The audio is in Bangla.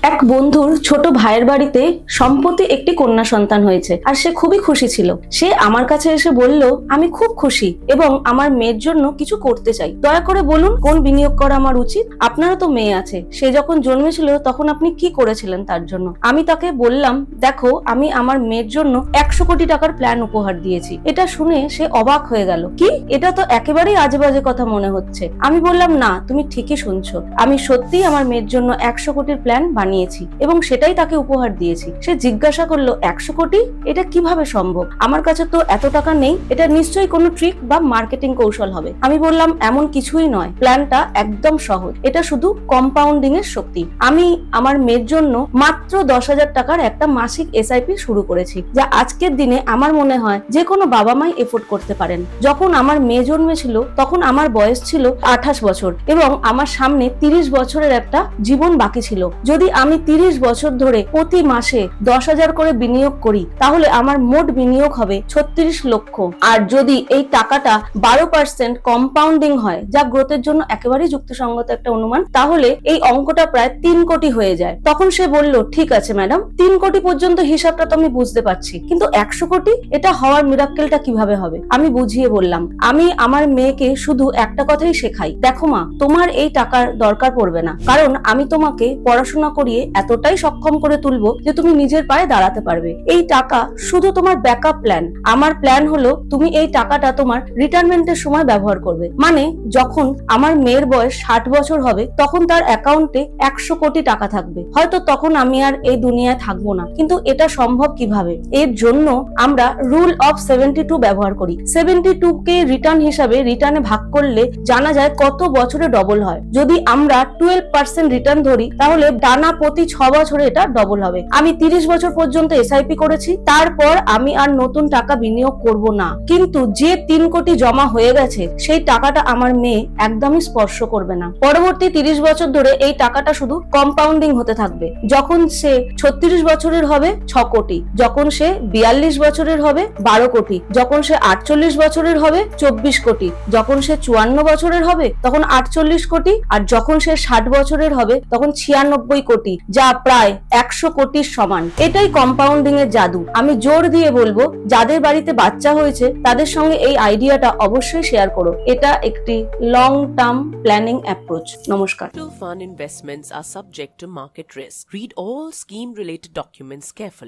এক বন্ধুর ছোট ভাইয়ের বাড়িতে সম্প্রতি একটি কন্যা সন্তান হয়েছে আর সে খুবই খুশি ছিল। সে আমার কাছে এসে বলল, আমি খুব খুশি এবং আমার মেয়ের জন্য কিছু করতে চাই, দয়া করে বলুন কোন বিনিয়োগ করা আমার উচিত। আপনারও তো মেয়ে আছে, সে যখন জন্মেছিল তখন আপনি কি করেছিলেন তার জন্য। আমি তাকে বললাম, দেখো আমি আমার মেয়ের জন্য 100 কোটি টাকার প্ল্যান উপহার দিয়েছি। এটা শুনে সে অবাক হয়ে গেল, কি, এটা তো একেবারেই আজেবাজে কথা মনে হচ্ছে। আমি বললাম, না, তুমি ঠিকই শুনছো, আমি সত্যিই আমার মেয়ের জন্য 100 কোটির প্ল্যান বানিয়েছি এবং সেটাই তাকে উপহার দিয়েছি। সে জিজ্ঞাসা করলো, 100 কোটি, এটা কিভাবে সম্ভব? আমার কাছে তো এত টাকা নেই, এটা নিশ্চয়ই কোনো ট্রিক বা মার্কেটিং কৌশল হবে। আমি বললাম, এমন কিছুই নয়, প্ল্যানটা একদম সহজ, এটা শুধু কম্পাউন্ডিং এর শক্তি। আমি আমার মেয়ের জন্য মাত্র 10,000 টাকার একটা মাসিক এসআইপি শুরু করেছি, যা আজকের দিনে আমার মনে হয় যে কোনো বাবা মাই এফোর্ড করতে পারেন। যখন আমার মেয়ে জন্মেছিল তখন আমার বয়স ছিল 28 বছর এবং আমার সামনে 30 বছরের একটা জীবন বাকি ছিল। যদি আমি 30 বছর ধরে প্রতি মাসে 10,000 করে বিনিয়োগ করি তাহলে আমার মোট বিনিয়োগ হবে 36 লক্ষ। আর যদি এই টাকাটা 12% কম্পাউন্ডিং হয়, যা গ্রোথের জন্য একেবারেই যুক্তিসঙ্গত একটা অনুমান, তাহলে এই অঙ্কটা প্রায় 3 কোটি হয়ে যায়। তখন সে বলল, ঠিক আছে ম্যাডাম, 3 কোটি পর্যন্ত হিসাবটা তো আমি বুঝতে পারছি, কিন্তু 100 কোটি, এটা হওয়ার মিরাক্কেলটা কিভাবে হবে? আমি বুঝিয়ে বললাম, আমি আমার মেয়েকে শুধু একটা কথাই শেখাই, দেখো মা, তোমার এই টাকার দরকার পড়বে না, কারণ আমি তোমাকে পড়াশোনা করিয়ে এতটাই সক্ষম করে তুলবো যে তুমি নিজের পায়ে দাঁড়াতে পারবে। এই টাকা শুধু তোমার ব্যাকআপ প্ল্যান। আমার প্ল্যান হলো তুমি এই টাকাটা তোমার রিটায়ারমেন্টের সময় ব্যবহার করবে। মানে যখন আমার মেয়ের বয়স 60 বছর হবে তখন তার অ্যাকাউন্টে 100 কোটি টাকা থাকবে। হয়তো তখন আমি আর এই দুনিয়ায় থাকবো না, কিন্তু এটা সম্ভব কিভাবে? এর জন্য আমরা রুল অফ 72 ব্যবহার করি। 72 কে রিটার্ন হিসাবে রিটার্নে ভাগ করলে জানা যায় কত বছরে ডবল হয়। যদি আমরা 12% রিটার্ন ধরি তাহলে টানা প্রতি 6 বছরে এটা ডবল হবে। আমি 30 বছর পর্যন্ত এসআইপি করেছি, তারপর আমি আর নতুন টাকা বিনিয়োগ করব না। কিন্তু যে 3 কোটি জমা হয়ে গেছে সেই টাকাটা আমার মেয়ে একদমই স্পর্শ করবে না। পরবর্তী 30 বছর ধরে এই টাকাটা শুধু কম্পাউন্ডিং হতে থাকবে। যখন সে 36 বছরের হবে 6 কোটি, যখন সে 42 বছরের হবে 12 কোটি, যখন সে 48 বছরের হবে 24 কোটি, যখন সে 54 বছরের হবে তখন 48 কোটি, আর যখন সে 60 বছরের হবে তখন 96 কোটি, যা প্রায় 100 কোটির সমান। এটাই কম্পাউন্ডিং এর জাদু। আমি জোর দিয়ে বলবো, যাদের বাড়িতে বাচ্চা হয়েছে তাদের সঙ্গে এই আইডিয়াটা অবশ্যই শেয়ার করো। এটা একটি লং টার্ম প্ল্যানিং অ্যাপ্রোচ। নমস্কার। Mutual fund investments are subject to market risk. Read all scheme related documents carefully.